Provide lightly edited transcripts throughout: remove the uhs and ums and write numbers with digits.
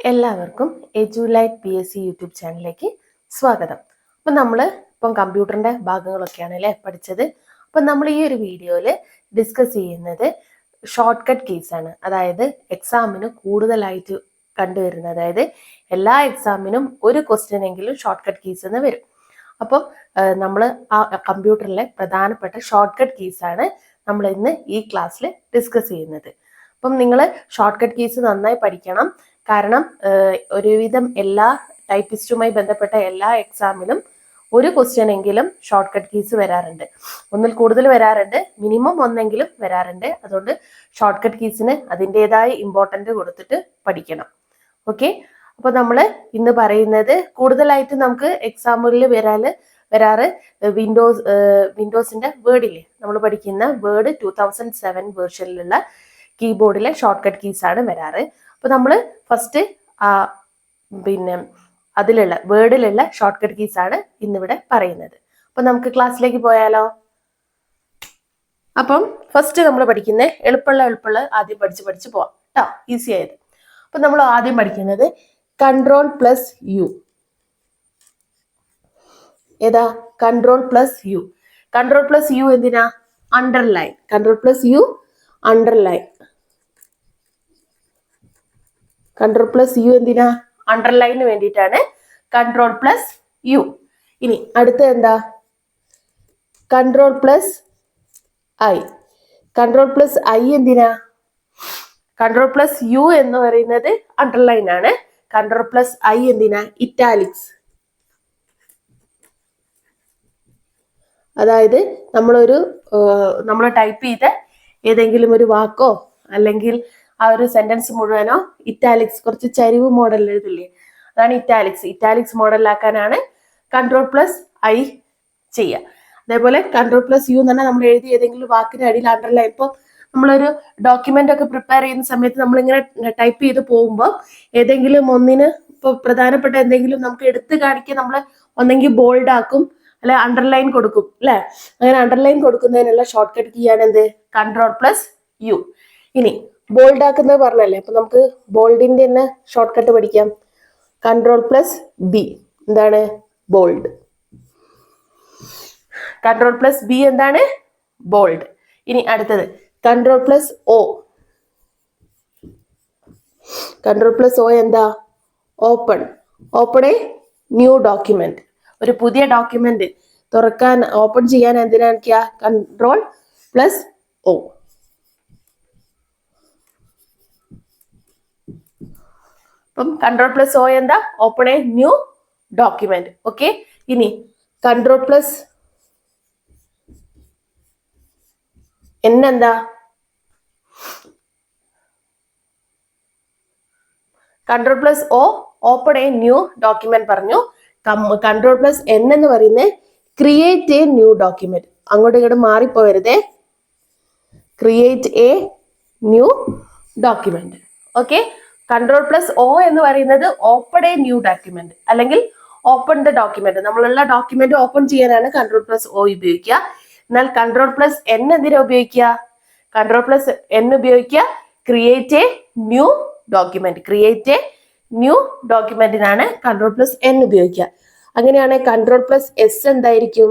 എല്ലാവർക്കും എജുലൈറ്റ് PSC YouTube ചാനലിലേക്ക് സ്വാഗതം. അപ്പം നമ്മൾ കമ്പ്യൂട്ടറിൻ്റെ ഭാഗങ്ങളൊക്കെയാണ് അല്ലേ പഠിച്ചത്. അപ്പം നമ്മൾ ഈ ഒരു വീഡിയോയിൽ ഡിസ്കസ് ചെയ്യുന്നത് ഷോർട്ട് കട്ട് കീസാണ്. അതായത് എക്സാമിന് കൂടുതലായിട്ട് കണ്ടുവരുന്നത്, അതായത് എല്ലാ എക്സാമിനും ഒരു ക്വസ്റ്റ്യൻ എങ്കിലും ഷോർട്ട് കട്ട് കീസ് എന്ന് വരും. അപ്പം നമ്മൾ ആ കമ്പ്യൂട്ടറിലെ പ്രധാനപ്പെട്ട ഷോർട്ട് കട്ട് കീസാണ് നമ്മൾ ഇന്ന് ഈ ക്ലാസ്സിൽ ഡിസ്കസ് ചെയ്യുന്നത്. അപ്പം നിങ്ങൾ ഷോർട്ട് കട്ട് കീസ് നന്നായി പഠിക്കണം. കാരണം ഒരുവിധം എല്ലാ ടൈപ്പിസ്റ്റുമായി ബന്ധപ്പെട്ട എല്ലാ എക്സാമിലും ഒരു ക്വസ്റ്റ്യൻ എങ്കിലും ഷോർട്ട് കട്ട് കീസ് വരാറുണ്ട്. ഒന്നിൽ കൂടുതൽ വരാറുണ്ട്, മിനിമം ഒന്നെങ്കിലും വരാറുണ്ട്. അതുകൊണ്ട് ഷോർട്ട് കട്ട് കീസിന് അതിൻ്റെതായ ഇമ്പോർട്ടൻ്റ് കൊടുത്തിട്ട് പഠിക്കണം. ഓക്കെ, അപ്പോൾ നമ്മൾ ഇന്ന് പറയുന്നത് കൂടുതലായിട്ട് നമുക്ക് എക്സാമുകളിൽ വരാറ് വിൻഡോസിന്റെ വേർഡില്ലേ, നമ്മൾ പഠിക്കുന്ന വേർഡ് 2007 വേർഷനിലുള്ള കീബോർഡിലെ ഷോർട്ട് കട്ട് കീസ് ആണ് വരാറ്. അപ്പോൾ നമ്മൾ ഫസ്റ്റ് അതിലുള്ള വേർഡിലുള്ള ഷോർട്ട് കട്ട് കീസ് ആണ് ഇന്നിവിടെ പറയുന്നത്. അപ്പം നമുക്ക് ക്ലാസ്സിലേക്ക് പോയാലോ? അപ്പം ഫസ്റ്റ് നമ്മൾ പഠിക്കുന്ന എളുപ്പമുള്ള ആദ്യം പഠിച്ച് പോവാം കേട്ടോ, ഈസി ആയത്. അപ്പം നമ്മൾ ആദ്യം പഠിക്കുന്നത് Ctrl+U. ഏതാ? Ctrl+U. Ctrl+U എന്തിനാ? അണ്ടർലൈൻ. Ctrl+U underline. Ctrl+U എന്തിനാ? അണ്ടർലൈന് വേണ്ടിയിട്ടാണ് Ctrl+U. ഇനി അടുത്ത എന്താ? Ctrl+I. Ctrl+I എന്തിനാ? Ctrl+U എന്ന് പറയുന്നത് അണ്ടർലൈൻ ആണ്. Ctrl+I എന്തിനാ? ഇറ്റാലിക്സ്. അതായത് നമ്മൾ ടൈപ്പ് ചെയ്ത ഏതെങ്കിലും ഒരു വാക്കോ അല്ലെങ്കിൽ ആ ഒരു സെന്റൻസ് മുഴുവനോ ഇറ്റാലിക്സ്, കുറച്ച് ചരിവ് മോഡൽ എഴുതില്ലേ, അതാണ് ഇറ്റാലിക്സ്. ഇറ്റാലിക്സ് മോഡലാക്കാനാണ് Ctrl+I ചെയ്യുക. അതേപോലെ Ctrl+U എന്ന് പറഞ്ഞാൽ നമ്മൾ എഴുതി ഏതെങ്കിലും വാക്കിന് അടിയിൽ അണ്ടർലൈൻ. ഇപ്പോൾ നമ്മളൊരു ഡോക്യുമെന്റ് ഒക്കെ പ്രിപ്പയർ ചെയ്യുന്ന സമയത്ത് നമ്മളിങ്ങനെ ടൈപ്പ് ചെയ്ത് പോകുമ്പോൾ ഏതെങ്കിലും ഒന്നിന് ഇപ്പോൾ പ്രധാനപ്പെട്ട എന്തെങ്കിലും നമുക്ക് എടുത്തു കാണിക്കാൻ നമ്മൾ ഒന്നെങ്കിൽ ബോൾഡ് ആക്കും, അല്ലെ അണ്ടർലൈൻ കൊടുക്കും, അല്ലെ? അങ്ങനെ അണ്ടർലൈൻ കൊടുക്കുന്നതിനുള്ള ഷോർട്ട് കട്ട് കീ ആണ് എന്ത്? Ctrl+U. ഇനി ബോൾഡ് ആക്കുന്നത് പറഞ്ഞല്ലേ, അപ്പൊ നമുക്ക് ബോൾഡിന്റെ തന്നെ ഷോർട്ട് കട്ട് പഠിക്കാം. Ctrl+B. എന്താണ്? ബോൾഡ്. Ctrl+B എന്താണ്? ബോൾഡ്. ഇനി അടുത്തത് Ctrl+O. Ctrl+O എന്താ? Open. Open a new document. ഒരു പുതിയ ഡോക്യുമെന്റ് തുറക്കാൻ, ഓപ്പൺ ചെയ്യാൻ എന്തിനാണ് Ctrl+O. അപ്പം Ctrl+O എന്താ? Open a new document. Okay, ഇനി Ctrl+N എന്താ? Ctrl+O open a new document പറഞ്ഞു. Ctrl+N എന്ന് പറയുന്നത് ക്രിയേറ്റ് എ ന്യൂ ഡോക്യുമെന്റ്. അങ്ങോട്ടും ഇങ്ങോട്ടും മാറിപ്പോവരുതേ. Create a new document. Okay, Ctrl+O എന്ന് പറയുന്നത് ഓപ്പൺ എ ന്യൂ ഡോക്യുമെന്റ് അല്ലെങ്കിൽ ഓപ്പൺ ദ ഡോക്യുമെന്റ്. നമ്മളുള്ള ഡോക്യുമെന്റ് ഓപ്പൺ ചെയ്യാനാണ് Ctrl+O ഉപയോഗിക്കുക. എന്നാൽ Ctrl+N എന്തിനാ ഉപയോഗിക്കുക? Ctrl+N ഉപയോഗിക്കുക create a new document. Create a new ഡോക്യുമെന്റിനാണ് Ctrl+N ഉപയോഗിക്കുക. അങ്ങനെയാണ് Ctrl+S എന്തായിരിക്കും?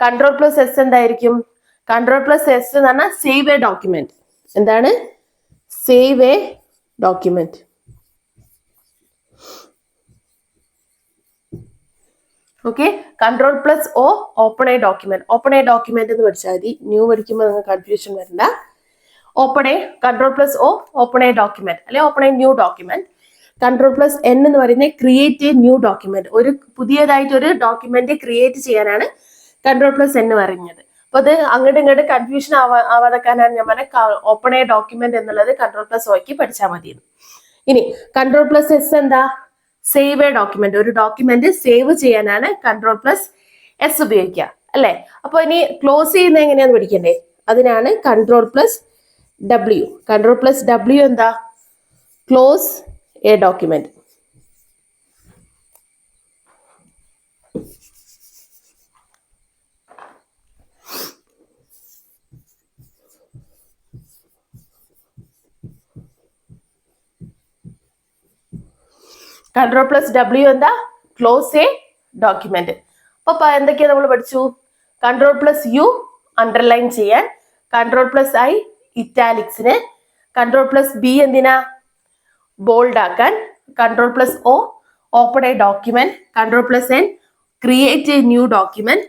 Ctrl+S എന്തായിരിക്കും? Ctrl+S എന്ന് പറഞ്ഞാൽ സേവ് എ ഡോക്യുമെന്റ്. എന്താണ്? Save a document. Okay, Ctrl+O open a document. Open a document എന്ന് പഠിച്ചാൽ മതി, ന്യൂ പഠിക്കുമ്പോൾ നിങ്ങൾക്ക് കൺഫ്യൂഷൻ വരണ്ട. Ctrl+O ഓപ്പൺ എ ഡോക്യുമെന്റ് അല്ലെ open a new document. Ctrl+N എന്ന് പറയുന്നത് ക്രിയേറ്റ് എ ന്യൂ ഡോക്യുമെന്റ്. ഒരു പുതിയതായിട്ട് ഒരു ഡോക്യുമെന്റ് ക്രിയേറ്റ് ചെയ്യാനാണ് Ctrl+N പറയുന്നത്. അപ്പൊ അത് അങ്ങോട്ട് ഇങ്ങോട്ട് കൺഫ്യൂഷൻ ആവാതെക്കാനാണ് ഞാൻ പറഞ്ഞത് ഓപ്പൺ എ ഡോക്യുമെന്റ് എന്നുള്ളത് Ctrl+Oക്ക് പഠിച്ചാൽ മതി. ഇനി Ctrl+S എന്താ? Save a document. ഒരു ഡോക്യുമെന്റ് സേവ് ചെയ്യാനാണ് Ctrl+S ഉപയോഗിക്കുക, അല്ലെ? അപ്പൊ ഇനി ക്ലോസ് ചെയ്യുന്നത് എങ്ങനെയാന്ന് പഠിക്കണ്ടേ? അതിനാണ് Ctrl+W. Ctrl+W എന്താ? Close a document. Control plus W എന്താ? Close a document. അപ്പൊ എന്തൊക്കെയാ നമ്മൾ പഠിച്ചു? കൺട്രോൾ പ്ലസ് യു അണ്ടർലൈൻ ചെയ്യാൻ, കൺട്രോൾ പ്ലസ് ഐ ഇറ്റാലിക്സിന്, കൺട്രോൾ പ്ലസ് ബി എന്തിനാ? ബോൾഡ് ആക്കാൻ, control plus O open a document, control plus N create a new document,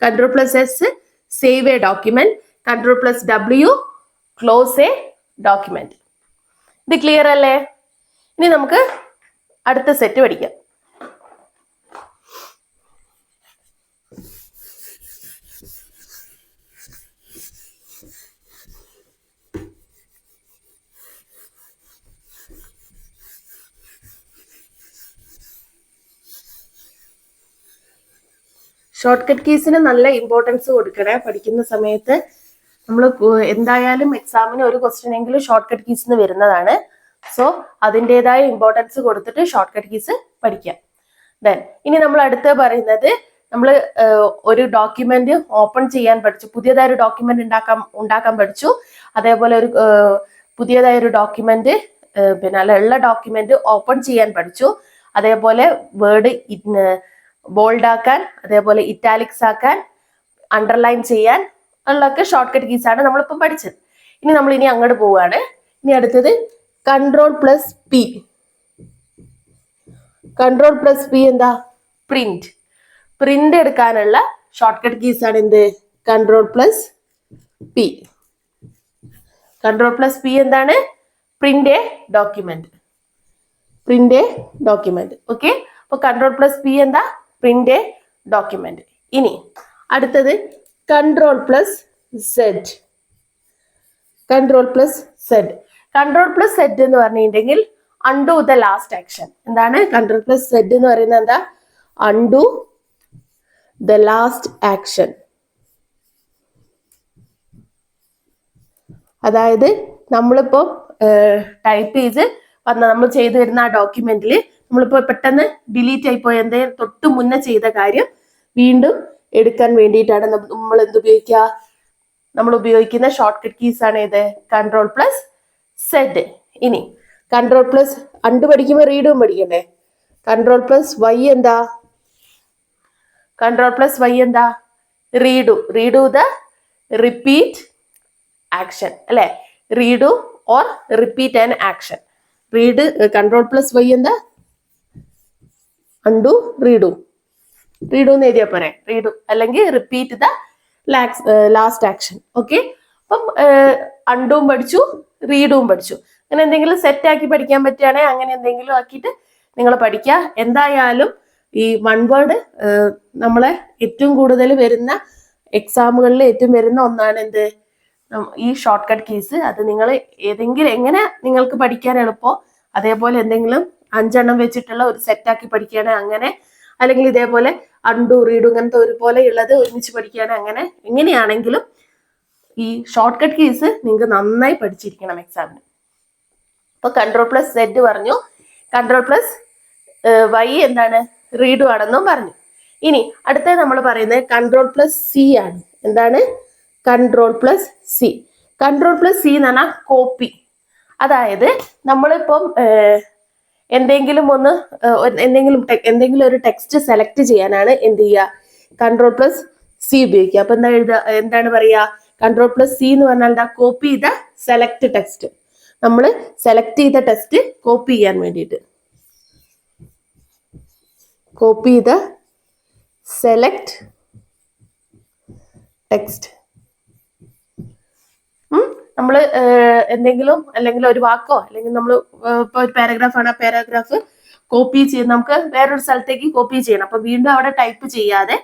control plus S save a document, control plus W close a document. ഇത് clear അല്ലേ? ഇനി നമുക്ക് അടുത്ത set പഠിക്കാം. Short cut കീസിന് നല്ല importance കൊടുക്കണേ. പഠിക്കുന്ന സമയത്ത് നമ്മൾ എന്തായാലും എക്സാമിന് ഒരു ക്വസ്റ്റ്യൻ എങ്കിലും ഷോർട്ട് കട്ട് കീസിന് വരുന്നതാണ്. സോ അതിൻ്റെതായ ഇമ്പോർട്ടൻസ് കൊടുത്തിട്ട് ഷോർട്ട് കട്ട് കീസ് പഠിക്കാം. ദെൻ ഇനി നമ്മൾ അടുത്ത് പറയുന്നത്, നമ്മൾ ഒരു ഡോക്യുമെന്റ് ഓപ്പൺ ചെയ്യാൻ പഠിച്ചു, പുതിയതായ ഒരു ഡോക്യുമെന്റ് ഉണ്ടാക്കാൻ പഠിച്ചു. അതേപോലെ ഒരു പുതിയതായ ഒരു ഡോക്യുമെന്റ് പിന്നെ ഉള്ള ഡോക്യുമെന്റ് ഓപ്പൺ ചെയ്യാൻ പഠിച്ചു. അതേപോലെ വേർഡ് ബോൾഡ് ആക്കാൻ, അതേപോലെ ഇറ്റാലിക്സ് ആക്കാൻ, അണ്ടർലൈൻ ചെയ്യാൻ ഉള്ളൊക്കെ ഷോർട്ട് കട്ട് കീസ് ആണ് നമ്മളിപ്പം പഠിച്ചത്. ഇനി നമ്മൾ അങ്ങോട്ട് പോവുകയാണ്. ഇനി അടുത്തത് control plus P. Control plus P എന്താ? പ്രിന്റ്. പ്രിന്റ് എടുക്കാനുള്ള ഷോർട്ട് കട്ട് കീസ് ആണ് എന്ത്? Control plus P. Control plus P എന്താണ്? Print a document. Print a document. Okay, അപ്പൊ കൺട്രോൾ പ്ലസ് പി എന്താ? Print a document. ഇനി അടുത്തത് control plus Z. Control plus Z. Control plus Z എന്ന് പറഞ്ഞിട്ടുണ്ടെങ്കിൽ undo the last action. എന്താണ് control plus Z എന്ന് പറയുന്നത്? എന്താ? Undo the last action. അതായത് നമ്മളിപ്പോ ടൈപ്പ് ചെയ്ത് നമ്മൾ ചെയ്തു വരുന്ന ആ ഡോക്യുമെന്റിൽ നമ്മളിപ്പോ പെട്ടെന്ന് ഡിലീറ്റ് ആയിപ്പോയി എന്തെങ്കിലും തൊട്ട് മുന്നേ ചെയ്ത കാര്യം വീണ്ടും എടുക്കാൻ വേണ്ടിയിട്ടാണ് നമ്മൾ എന്ത് ഉപയോഗിക്കുക? നമ്മൾ ഉപയോഗിക്കുന്ന ഷോർട്ട് കട്ട് കീസ് ആണ് ഇത് കൺട്രോൾ പ്ലസ് സെഡ്. ഇനി കൺട്രോൾ പ്ലസ് അണ്ട് പഠിക്കുമ്പോൾ റീഡും പഠിക്കണ്ടേ? കൺട്രോൾ പ്ലസ് വൈ എന്താ? കൺട്രോൾ പ്ലസ് വൈ എന്താ? Redo. Redo the repeat action അല്ലെ? Redo or repeat an action. Redo control plus Y എന്താ? Undo redo. റീഡു എന്ന് എഴുതിയാൽ പോരെ? റീഡു അല്ലെങ്കിൽ repeat the last action. Okay, അപ്പം അണ്ടും പഠിച്ചു, റീഡും പഠിച്ചു. അങ്ങനെ എന്തെങ്കിലും സെറ്റ് ആക്കി പഠിക്കാൻ പറ്റുകയാണെങ്കിൽ അങ്ങനെ എന്തെങ്കിലും ആക്കിയിട്ട് നിങ്ങൾ പഠിക്കുക. എന്തായാലും ഈ വൺ വേർഡ് നമ്മളെ ഏറ്റവും കൂടുതൽ വരുന്ന എക്സാമുകളിൽ ഏറ്റവും വരുന്ന ഒന്നാണ് എന്ത്? ഈ ഷോർട്ട് കട്ട് കീസ്. അത് നിങ്ങൾ ഏതെങ്കിലും എങ്ങനെ നിങ്ങൾക്ക് പഠിക്കാൻ എളുപ്പമോ അതേപോലെ എന്തെങ്കിലും 5 എണ്ണം വെച്ചിട്ടുള്ള ഒരു സെറ്റാക്കി പഠിക്കുകയാണെങ്കിൽ അങ്ങനെ, അല്ലെങ്കിൽ ഇതേപോലെ അണ്ടു റീഡു ഇങ്ങനത്തെ ഒരുപോലെ ഉള്ളത് ഒരുമിച്ച് പഠിക്കുകയാണെങ്കിൽ അങ്ങനെ, എങ്ങനെയാണെങ്കിലും ഈ ഷോർട്ട് കട്ട് കീസ് നിങ്ങൾക്ക് നന്നായി പഠിച്ചിരിക്കണം എക്സാമിന്. അപ്പൊ കൺട്രോൾ പ്ലസ് സെഡ് പറഞ്ഞു, കൺട്രോൾ പ്ലസ് വൈ എന്താണ്? റീഡു ആണെന്നും പറഞ്ഞു. ഇനി അടുത്ത നമ്മൾ പറയുന്നത് കൺട്രോൾ പ്ലസ് സി ആണ്. എന്താണ്? Control plus C. Control plus C എന്ന് പറഞ്ഞാൽ കോപ്പി. അതായത് നമ്മളിപ്പം എന്തെങ്കിലും ഒരു ടെക്സ്റ്റ് സെലക്ട് ചെയ്യാനാണ് എന്ത് ചെയ്യുക? കൺട്രോൾ പ്ലസ് സി ഉപയോഗിക്കുക. അപ്പൊ എന്താണ് പറയുക? കൺട്രോൾ പ്ലസ് സി എന്ന് പറഞ്ഞാൽ എന്താ? കോപ്പി ചെയ്ത സെലക്ട് ടെക്സ്റ്റ്. നമ്മൾ സെലക്ട് ചെയ്ത ടെക്സ്റ്റ് കോപ്പി ചെയ്യാൻ വേണ്ടിയിട്ട് കോപ്പി ചെയ്ത സെലക്ട് ടെക്സ്റ്റ്. നമ്മൾ എന്തെങ്കിലും അല്ലെങ്കിൽ ഒരു വാക്കോ അല്ലെങ്കിൽ നമ്മൾ ഇപ്പോൾ ഒരു പാരഗ്രാഫ് ആണ്, ആ പാരഗ്രാഫ് കോപ്പി ചെയ്ത് നമുക്ക് വേറൊരു സ്ഥലത്തേക്ക് കോപ്പി ചെയ്യണം. അപ്പൊ വീണ്ടും അവിടെ ടൈപ്പ് ചെയ്യാതെ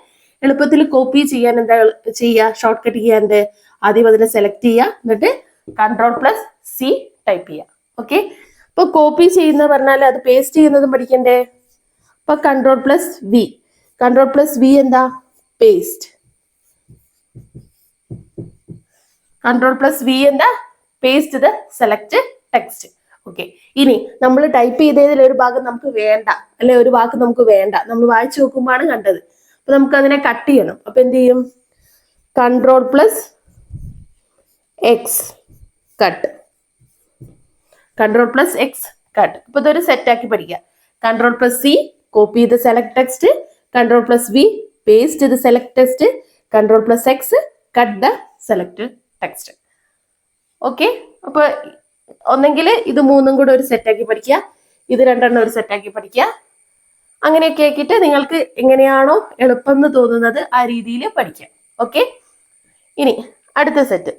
എളുപ്പത്തിൽ കോപ്പി ചെയ്യാൻ എന്താ ചെയ്യുക? ഷോർട്ട് കട്ട് ചെയ്യാണ്ട് ആദ്യം അതിനെ സെലക്ട് ചെയ്യുക, എന്നിട്ട് കൺട്രോൾ പ്ലസ് സി ടൈപ്പ് ചെയ്യുക. ഓക്കെ, ഇപ്പൊ കോപ്പി ചെയ്യുന്ന പറഞ്ഞാൽ അത് പേസ്റ്റ് ചെയ്യുന്നതും പഠിക്കണ്ടേ? അപ്പൊ control plus V. Control plus V എന്താ? പേസ്റ്റ്. കൺട്രോൾ പ്ലസ് വി എന്താ? Paste the select text. Okay, ഇനി നമ്മൾ ടൈപ്പ് ചെയ്തതിൽ ഒരു ഭാഗം നമുക്ക് വേണ്ട, അല്ലെ ഒരു വാക്ക് നമുക്ക് വേണ്ട, നമ്മൾ വായിച്ചു നോക്കുമ്പോഴാണ് കണ്ടത്. അപ്പൊ നമുക്ക് അതിനെ കട്ട് ചെയ്യണം. അപ്പൊ എന്ത് ചെയ്യും? Control plus X cut. Control plus X cut. അപ്പൊ ഇതൊരു സെറ്റ് ആക്കി പഠിക്കുക. Ctrl+C, copy the select text. Ctrl+V, paste the select text. Ctrl+X, cut the selected text. Okay, അപ്പൊ ഒന്നെങ്കിൽ ഇത് മൂന്നും കൂടെ ഒരു സെറ്റാക്കി പഠിക്കുക, ഇത് രണ്ടെണ്ണം ഒരു സെറ്റാക്കി പഠിക്കുക. അങ്ങനെയൊക്കെ ആക്കിയിട്ട് നിങ്ങൾക്ക് എങ്ങനെയാണോ എളുപ്പം എന്ന് തോന്നുന്നത് ആ രീതിയിൽ പഠിക്കാം. ഓക്കെ, ഇനി അടുത്ത സെറ്റ്.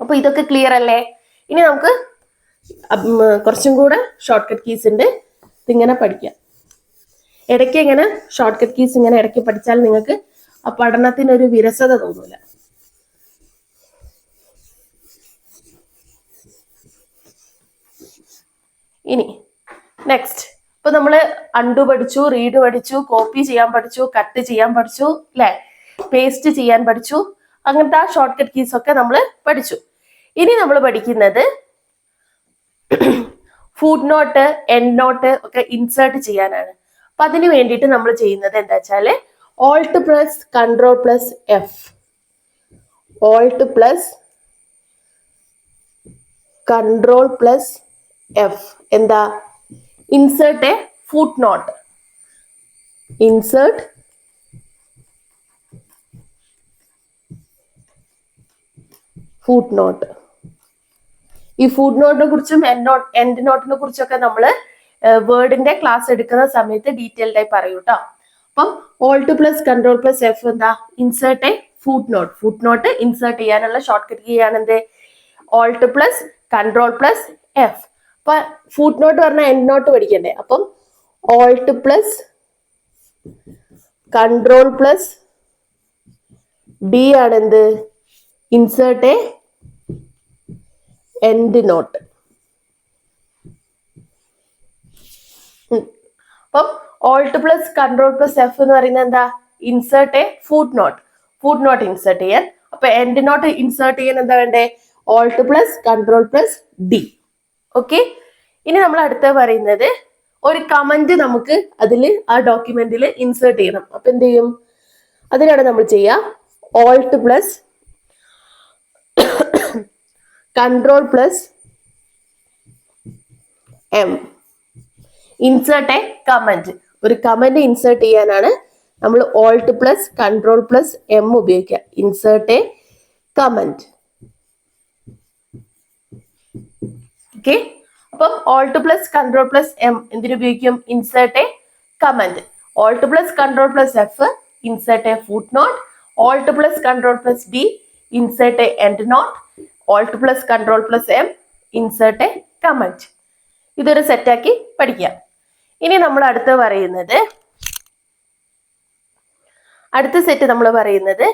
അപ്പൊ ഇതൊക്കെ ക്ലിയർ അല്ലേ? ഇനി നമുക്ക് കുറച്ചും കൂടെ ഷോർട്ട് കട്ട് കീസ് ഉണ്ട്, ഇതിങ്ങനെ പഠിക്കാം. ഇടയ്ക്ക് ഇങ്ങനെ ഷോർട്ട് കട്ട് കീസ് ഇങ്ങനെ ഇടയ്ക്ക് പഠിച്ചാൽ നിങ്ങൾക്ക് ആ പഠനത്തിനൊരു വിരസത തോന്നൂല. ഇനി നെക്സ്റ്റ്, ഇപ്പൊ നമ്മള് അൺഡു പഠിച്ചു, റീഡ് പഠിച്ചു, കോപ്പി ചെയ്യാൻ പഠിച്ചു, കട്ട് ചെയ്യാൻ പഠിച്ചു, അല്ലെ, പേസ്റ്റ് ചെയ്യാൻ പഠിച്ചു. അങ്ങനത്തെ ആ ഷോർട്ട് കട്ട് കീസ് ഒക്കെ നമ്മൾ പഠിച്ചു. ഇനി നമ്മൾ പഠിക്കുന്നത് ഫുട് നോട്ട്, എൻഡ് നോട്ട് ഒക്കെ ഇൻസേർട്ട് ചെയ്യാനാണ്. അപ്പൊ അതിന് വേണ്ടിയിട്ട് നമ്മൾ ചെയ്യുന്നത് എന്താ വെച്ചാല് Alt+, Ctrl+F, Alt+Ctrl+F എന്താ? Insert a footnote. Insert footnote. ഈ ഫുട് നോട്ടിനെ കുറിച്ചും എൻഡ് നോട്ടിനെ കുറിച്ചൊക്കെ നമ്മൾ വേർഡിന്റെ ക്ലാസ് എടുക്കുന്ന സമയത്ത് ഡീറ്റെയിൽഡ് ആയി പറയൂ കേട്ടോ. അപ്പം Alt+, Ctrl+F എന്താ? Insert a footnote. Footnote insert ചെയ്യാനുള്ള ഷോർട്ട് കട്ട് കീ ആണ് എന്ത്? Alt+, Ctrl+F. അപ്പൊ ഫുട് നോട്ട് പറഞ്ഞാൽ എൻഡ് നോട്ട് പഠിക്കണ്ടേ? അപ്പം Alt+, Ctrl+D ആണ് എന്ത്? Insert a endnote. അപ്പം Alt+, Ctrl+F എന്ന് പറയുന്നത് എന്താ? Insert a footnote. Footnote insert ചെയ്യാൻ. അപ്പൊ എൻഡ് നോട്ട് ഇൻസേർട്ട് ചെയ്യാൻ എന്താ വേണ്ടേ? Alt+, Ctrl+D. ഓക്കെ, ഇനി നമ്മൾ അടുത്ത പറയുന്നത് ഒരു കമന്റ് നമുക്ക് അതിൽ ആ ഡോക്യുമെന്റിൽ ഇൻസേർട്ട് ചെയ്യണം. അപ്പൊ എന്ത് ചെയ്യും? അതിനാണ് നമ്മൾ ചെയ്യുക Alt+, Ctrl+M. Insert a comment. ഒരു കമന്റ് ഇൻസേർട്ട് ചെയ്യാനാണ് നമ്മൾ Alt+, Ctrl+M ഉപയോഗിക്കുക. Insert a comment. ഓക്കെ, അപ്പം Alt+, Ctrl+M എന്തിനുപയോഗിക്കും? Insert a comment. Alt+, Ctrl+F insert a footnote. Alt+, Ctrl+D insert a endnote. Alt+, Ctrl+M insert a comment. ഇതൊരു സെറ്റാക്കി പഠിക്കാം. ഇനി നമ്മൾ അടുത്ത സെറ്റ് നമ്മൾ പറയുന്നത്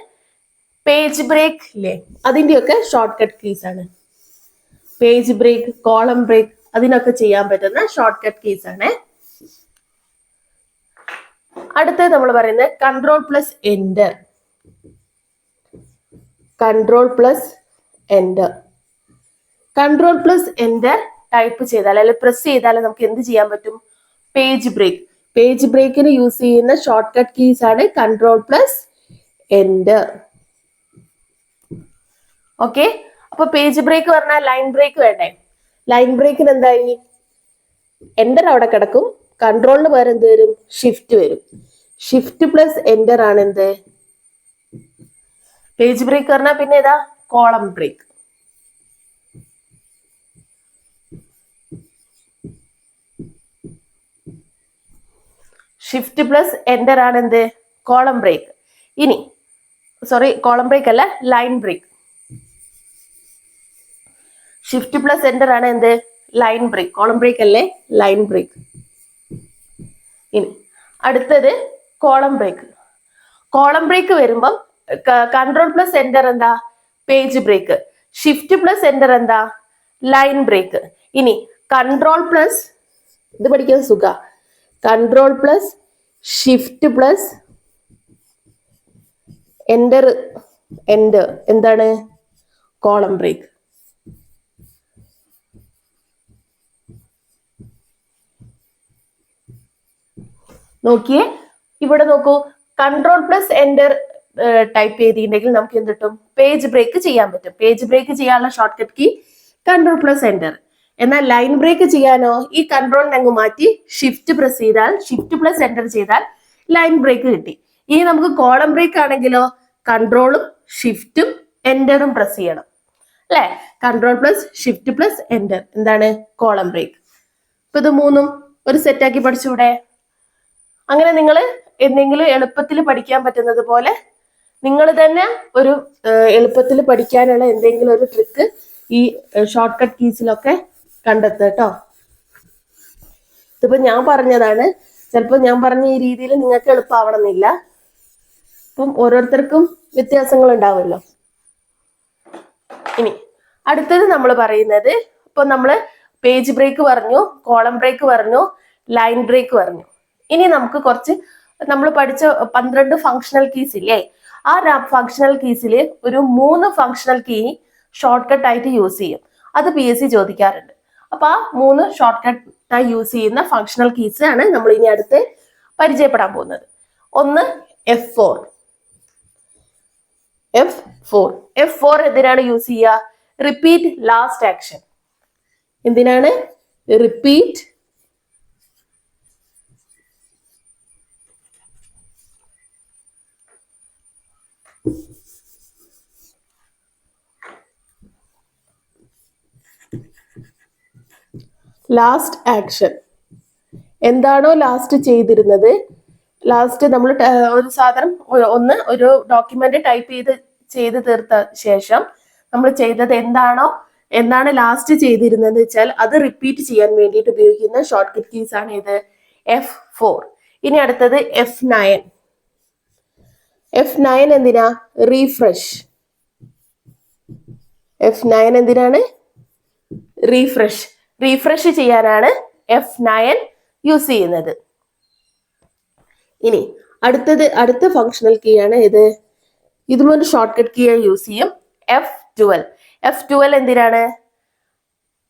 പേജ് ബ്രേക്ക് ഇല്ലേ, അതിന്റെയൊക്കെ ഷോർട്ട് കട്ട് കീസ് ആണ്. പേജ് ബ്രേക്ക്, കോളം ബ്രേക്ക്, അതിനൊക്കെ ചെയ്യാൻ പറ്റുന്ന ഷോർട്ട് കട്ട് കീസ് ആണ്. അടുത്തത് നമ്മൾ പറയുന്നത് Ctrl+Enter. Ctrl+Enter ടൈപ്പ് ചെയ്താൽ അല്ലെങ്കിൽ പ്രസ് ചെയ്താൽ നമുക്ക് എന്ത് ചെയ്യാൻ പറ്റും? Page break. പേജ് ബ്രേക്കിന് യൂസ് ചെയ്യുന്ന ഷോർട്ട് കട്ട് കീസ് ആണ് Ctrl+Enter. ഓക്കെ, അപ്പൊ പേജ് ബ്രേക്ക് പറഞ്ഞാൽ ലൈൻ ബ്രേക്ക് വേണ്ടേ? ലൈൻ ബ്രേക്കിന് എന്തായി? എൻ്റർ അവിടെ കിടക്കും, കൺട്രോളിന് പകരം എന്ത് വരും? ഷിഫ്റ്റ് വരും. Shift+Enter ആണ് എന്ത്? പേജ് ബ്രേക്ക് പറഞ്ഞാൽ പിന്നെ ഏതാ? Column break. Shift+Enter ആണ് എന്ത്? Column break. ഇനി കോളം ബ്രേക്ക് അല്ല, ലൈൻ ബ്രേക്ക്. Shift+Enter ആണ് എന്ത്? Line break. കോളം ബ്രേക്ക് അല്ലേ, ലൈൻ ബ്രേക്ക്. ഇനി അടുത്തത് കോളം ബ്രേക്ക്. കോളം ബ്രേക്ക് വരുമ്പം Ctrl+Enter എന്താ? Page break. Shift+Enter എന്താ? Line break. ഇനി ഇത് പഠിക്കാൻ സുഖ. Ctrl+Shift+Enter എന്താണ്? Column break. നോക്കിയേ, ഇവിടെ നോക്കൂ, Ctrl+Enter ടൈപ്പ് ചെയ്തിട്ടുണ്ടെങ്കിൽ നമുക്ക് എന്ത് കിട്ടും? പേജ് ബ്രേക്ക് ചെയ്യാൻ പറ്റും. പേജ് ബ്രേക്ക് ചെയ്യാനുള്ള ഷോർട്ട് കട്ട് കീ Ctrl+Enter. എന്നാൽ ലൈൻ ബ്രേക്ക് ചെയ്യാനോ ഈ കൺട്രോളിനെ അങ്ങ് മാറ്റി ഷിഫ്റ്റ് പ്രസ് ചെയ്താൽ, ഷിഫ്റ്റ് പ്ലസ് എന്റർ ചെയ്താൽ ലൈൻ ബ്രേക്ക് കിട്ടി. ഇനി നമുക്ക് കോളം ബ്രേക്ക് ആണെങ്കിലോ കൺട്രോളും ഷിഫ്റ്റും എന്ററും പ്രസ് ചെയ്യണം അല്ലെ. Control plus shift plus enter എന്താണ് കോളം ബ്രേക്ക്. ഇപ്പൊ ഇത് മൂന്നും ഒരു സെറ്റാക്കി പഠിച്ചൂടെ? അങ്ങനെ നിങ്ങൾ എന്തെങ്കിലും എളുപ്പത്തിൽ പഠിക്കാൻ പറ്റുന്നത് പോലെ നിങ്ങൾ തന്നെ ഒരു എളുപ്പത്തിൽ പഠിക്കാനുള്ള എന്തെങ്കിലും ഒരു ട്രിക്ക് ഈ ഷോർട്ട് കട്ട് കീസിലൊക്കെ കണ്ടെത്തുക കേട്ടോ. ഇതിപ്പോ ഞാൻ പറഞ്ഞതാണ്, ചിലപ്പോൾ ഞാൻ പറഞ്ഞ ഈ രീതിയിൽ നിങ്ങൾക്ക് എളുപ്പമാവണമെന്നില്ല. അപ്പം ഓരോരുത്തർക്കും വ്യത്യാസങ്ങൾ ഉണ്ടാവുമല്ലോ. ഇനി അടുത്തത് നമ്മൾ പറയുന്നത്, ഇപ്പൊ നമ്മൾ പേജ് ബ്രേക്ക് പറഞ്ഞു, കോളം ബ്രേക്ക് പറഞ്ഞു, ലൈൻ ബ്രേക്ക് പറഞ്ഞു. ഇനി നമുക്ക് കുറച്ച് നമ്മൾ പഠിച്ച 12 ഫങ്ഷണൽ കീസ് ഇല്ലേ, ആ ഫങ്ഷണൽ കീസിൽ ഒരു 3 ഫങ്ഷണൽ കീ ഷോർട്ട് കട്ട് ആയിട്ട് യൂസ് ചെയ്യും. അത് PSC ചോദിക്കാറുണ്ട്. അപ്പൊ ആ 3 ഷോർട്ട് കട്ടായി യൂസ് ചെയ്യുന്ന ഫങ്ഷണൽ കീസ് ആണ് നമ്മൾ ഇനി അടുത്ത് പരിചയപ്പെടാൻ പോകുന്നത്. ഒന്ന് F4. F4 എന്തിനാണ് യൂസ് ചെയ്യുക? Repeat last action. എന്തിനാണ്? Repeat last action. എന്താണോ ലാസ്റ്റ് ചെയ്തിരുന്നത്, ലാസ്റ്റ് നമ്മൾ ഒരു സാധനം ഒരു ഡോക്യുമെന്റ് ടൈപ്പ് ചെയ്ത് തീർത്ത ശേഷം നമ്മൾ ചെയ്തത് എന്താണ് ലാസ്റ്റ് ചെയ്തിരുന്നത് വെച്ചാൽ അത് റിപ്പീറ്റ് ചെയ്യാൻ വേണ്ടിയിട്ട് ഉപയോഗിക്കുന്ന ഷോർട്ട് കട്ട് കീസ് ആണ് ഇത് F4. ഇനി അടുത്തത് F9. F9 എന്തിനാ? റീഫ്രഷ്. F9 എന്തിനാണ്? റീഫ്രഷ് ചെയ്യാനാണ് F9 യൂസ് ചെയ്യുന്നത്. ഇനി അടുത്ത ഫങ്ഷണൽ കീ ആണ് ഇത്. ഇതും ഒരു ഷോർട്ട് കട്ട് കീ ആയി യൂസ് ചെയ്യും, F12 എന്തിനാണ്?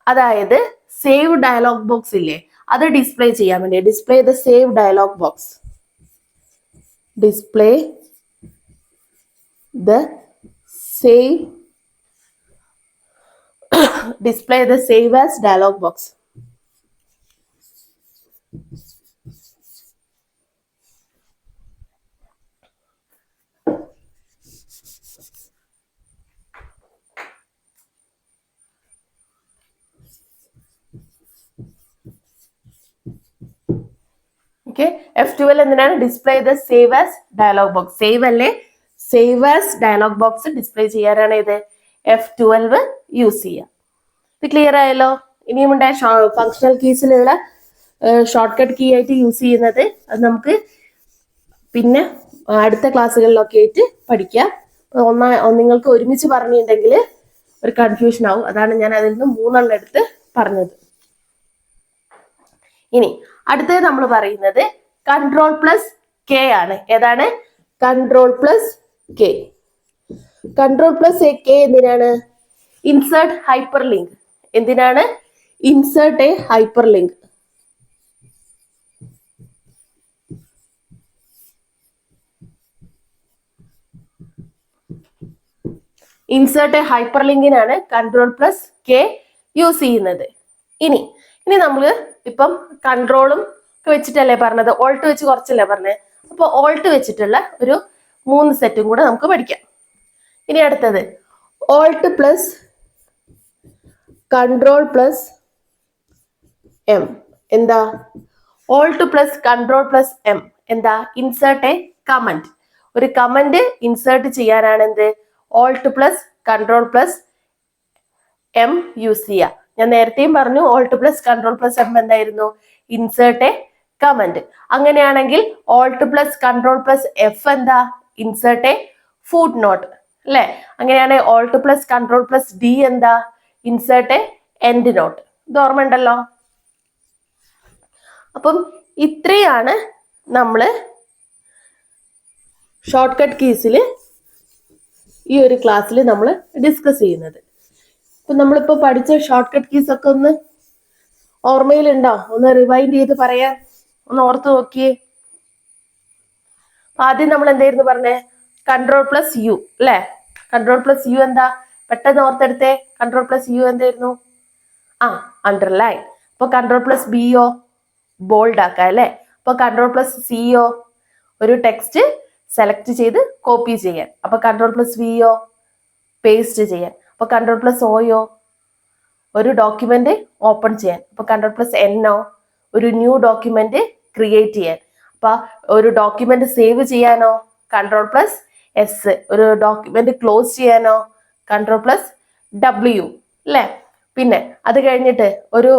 അതായത് സേവ് ഡയലോഗ് ബോക്സ് ഇല്ലേ, അത് ഡിസ്പ്ലേ ചെയ്യാൻ വേണ്ടി. Display the save dialogue box. Display the save as dialog box. Okay, F12 എന്തിനാണ്? Display the save as dialogue box. Save as dialogue box display ചെയ്യാനാണ് ഇത് F12 യൂസ് ചെയ്യുക. ഇത് ക്ലിയർ ആയല്ലോ? ഇനിയും ഫങ്ഷണൽ കീസിലുള്ള ഷോർട്ട് കട്ട് കീ ആയിട്ട് use ചെയ്യുന്നത് അത് നമുക്ക് പിന്നെ അടുത്ത ക്ലാസ്സുകളിലൊക്കെ ആയിട്ട് പഠിക്കാം. നിങ്ങൾക്ക് ഒരുമിച്ച് പറഞ്ഞിട്ടുണ്ടെങ്കിൽ ഒരു കൺഫ്യൂഷൻ ആവും. അതാണ് ഞാൻ അതിൽ നിന്ന് 3 എടുത്ത് പറഞ്ഞത്. ഇനി അടുത്തത് നമ്മൾ പറയുന്നത് കൺട്രോൾ പ്ലസ് കെ ആണ്. ഏതാണ്? Control plus K. Control plus K എന്തിനാണ്? Insert hyperlink. എന്തിനാണ്? Insert a hyperlink. Insert a ഹൈപ്പർ ലിങ്കിനാണ് കൺട്രോൾ പ്ലസ് കെ യൂസ് ചെയ്യുന്നത്. ഇനി നമ്മൾ ഇപ്പം കൺട്രോളും വെച്ചിട്ടല്ലേ പറഞ്ഞത്, ഓൾട്ട് വെച്ച് കുറച്ചല്ലേ പറഞ്ഞത്. അപ്പോൾ ഓൾട്ട് വെച്ചിട്ടുള്ള ഒരു 3 സെറ്റും കൂടെ നമുക്ക് പഠിക്കാം. ഇനി അടുത്തത് Alt plus control plus M. എന്താ? Alt plus control plus M എന്താ? Insert a comment. ഒരു കമന്റ് ഇൻസേർട്ട് ചെയ്യാനാണ് എന്ത്? Alt plus control plus M use ചെയ്യുക. ഞാൻ നേരത്തെയും പറഞ്ഞു Alt plus control plus M എന്തായിരുന്നു? Insert a comment. അങ്ങനെയാണെങ്കിൽ Alt plus control plus F എന്താ? ഇൻസേർട്ട് എ ഫുട് നോട്ട് അല്ലെ. അങ്ങനെയാണെങ്കിൽ Alt plus control plus D എന്താ? Insert a endnote. ഇത് ഓർമ്മ ഉണ്ടല്ലോ. അപ്പം ഇത്രയാണ് നമ്മൾ ഷോർട്ട് കട്ട് കീസിൽ ഈ ഒരു ക്ലാസ്സിൽ നമ്മൾ ഡിസ്കസ് ചെയ്യുന്നത്. ഇപ്പൊ നമ്മളിപ്പോ പഠിച്ച ഷോർട്ട് കട്ട് കീസ് ഒക്കെ ഒന്ന് ഓർമ്മയിലുണ്ടോ? ഒന്ന് റിവൈൻഡ് ചെയ്ത് പറയാൻ ഒന്ന് ഓർത്ത് നോക്കിയേ. ആദ്യം നമ്മൾ എന്തായിരുന്നു പറഞ്ഞേ? കൺട്രോൾ പ്ലസ് യു അല്ലെ. കൺട്രോൾ പ്ലസ് യു എന്താ? പെട്ടെന്ന് ഓർത്തെടുത്തേ. കൺട്രോൾ പ്ലസ് യു എന്തായിരുന്നു? അണ്ടർലൈൻ. അപ്പൊ കൺട്രോൾ പ്ലസ് ബിയോ ബോൾഡ് ആക്കാം അല്ലെ. അപ്പൊ കൺട്രോൾ പ്ലസ് സിയോ ഒരു ടെക്സ്റ്റ് സെലക്ട് ചെയ്ത് കോപ്പി ചെയ്യാൻ. അപ്പൊ കൺട്രോൾ പ്ലസ് വിയോ പേസ്റ്റ് ചെയ്യാൻ. അപ്പൊ കൺട്രോൾ പ്ലസ് ഓയോ ഒരു ഡോക്യുമെന്റ് ഓപ്പൺ ചെയ്യാൻ. അപ്പൊ കൺട്രോൾ പ്ലസ് എന്നോ ഒരു ന്യൂ ഡോക്യുമെന്റ് ക്രിയേറ്റ് ചെയ്യാൻ. അപ്പൊ ഒരു ഡോക്യുമെന്റ് സേവ് ചെയ്യാനോ കൺട്രോൾ പ്ലസ് എസ്. ഒരു ഡോക്യുമെന്റ് ക്ലോസ് ചെയ്യാനോ കൺട്രോൾ പ്ലസ് ഡബ്ല്യു അല്ലെ. പിന്നെ അത് കഴിഞ്ഞിട്ട് ഒരു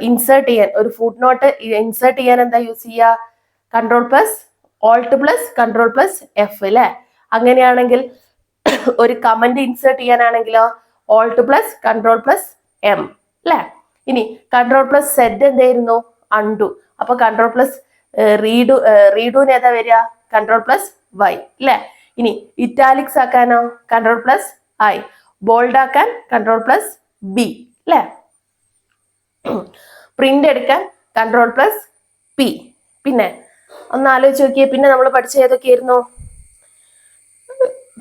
ഇൻസേർട്ട് ചെയ്യാൻ, ഒരു ഫുട് നോട്ട് ഇൻസേർട്ട് ചെയ്യാൻ എന്താ യൂസ് ചെയ്യുക? Control plus Alt plus control plus F അല്ലെ. അങ്ങനെയാണെങ്കിൽ ഒരു കമന്റ് ഇൻസേർട്ട് ചെയ്യാനാണെങ്കിലോ Alt plus control plus M അല്ലെ. ഇനി കൺട്രോൾ പ്ലസ് സെഡ് എന്തായിരുന്നു? അൺഡു. അപ്പൊ കൺട്രോൾ പ്ലസ് റീഡുന് ഏതാ വരിക? കൺട്രോൾ പ്ലസ് വൈ അല്ലെ. ഇനി ഇറ്റാലിക്സ് ആക്കാനോ കൺട്രോൾ പ്ലസ് ഐ. ബോൾഡ് ആക്കാൻ കൺട്രോൾ പ്ലസ് ബി അല്ലെ. പ്രിന്റ് എടുക്കാൻ കൺട്രോൾ പ്ലസ് പി. പിന്നെ ഒന്ന് ആലോചിച്ച് നോക്കിയേ, പിന്നെ നമ്മൾ പഠിച്ച ഏതൊക്കെയായിരുന്നു?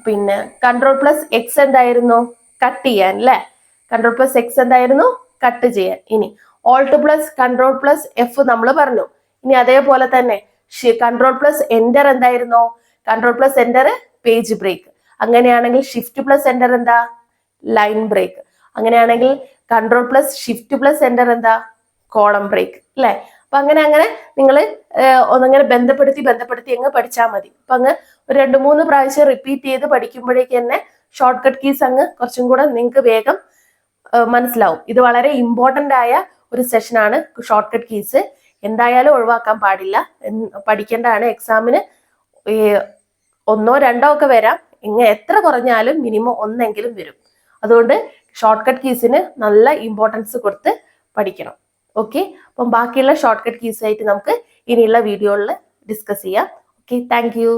പിന്നെ കൺട്രോൾ പ്ലസ് എക്സ് എന്തായിരുന്നു? കട്ട് ചെയ്യാൻ അല്ലെ. കൺട്രോൾ പ്ലസ് എക്സ് എന്തായിരുന്നു? കട്ട് ചെയ്യാൻ. ഇനി Alt plus control plus F നമ്മൾ പറഞ്ഞു. ഇനി അതേപോലെ തന്നെ കൺട്രോൾ പ്ലസ് എന്റർ എന്തായിരുന്നു? Control plus enter page break. അങ്ങനെയാണെങ്കിൽ ഷിഫ്റ്റ് പ്ലസ് എന്റർ എന്താ? Line break. അങ്ങനെയാണെങ്കിൽ control plus shift plus enter എന്താ? കോളം ബ്രേക്ക് അല്ലെ. അപ്പൊ അങ്ങനെ നിങ്ങൾ ഒന്നങ്ങനെ ബന്ധപ്പെടുത്തി അങ്ങ് പഠിച്ചാൽ മതി. അപ്പൊ അങ്ങ് ഒരു 2-3 പ്രാവശ്യം റിപ്പീറ്റ് ചെയ്ത് പഠിക്കുമ്പോഴേക്ക് തന്നെ ഷോർട്ട് കട്ട് കീസ് അങ്ങ് കുറച്ചും കൂടെ നിങ്ങൾക്ക് വേഗം മനസ്സിലാവും. ഇത് വളരെ ഇമ്പോർട്ടന്റ് ആയ ഒരു സെഷനാണ് ഷോർട്ട് കട്ട് കീസ്. എന്തായാലും ഒഴിവാക്കാൻ പാടില്ല, പഠിക്കേണ്ടതാണ്. എക്സാമിന് 1 or 2 ഒക്കെ വരാം. എത്ര കുറഞ്ഞാലും മിനിമം 1 വരും. അതുകൊണ്ട് ഷോർട്ട് കട്ട് കീസിന് നല്ല ഇമ്പോർട്ടൻസ് കൊടുത്ത് പഠിക്കണം. ഓക്കെ, അപ്പം ബാക്കിയുള്ള ഷോർട്ട് കട്ട് കീസ് ആയിട്ട് നമുക്ക് ഇനിയുള്ള വീഡിയോകളിൽ ഡിസ്കസ് ചെയ്യാം. Okay, thank you.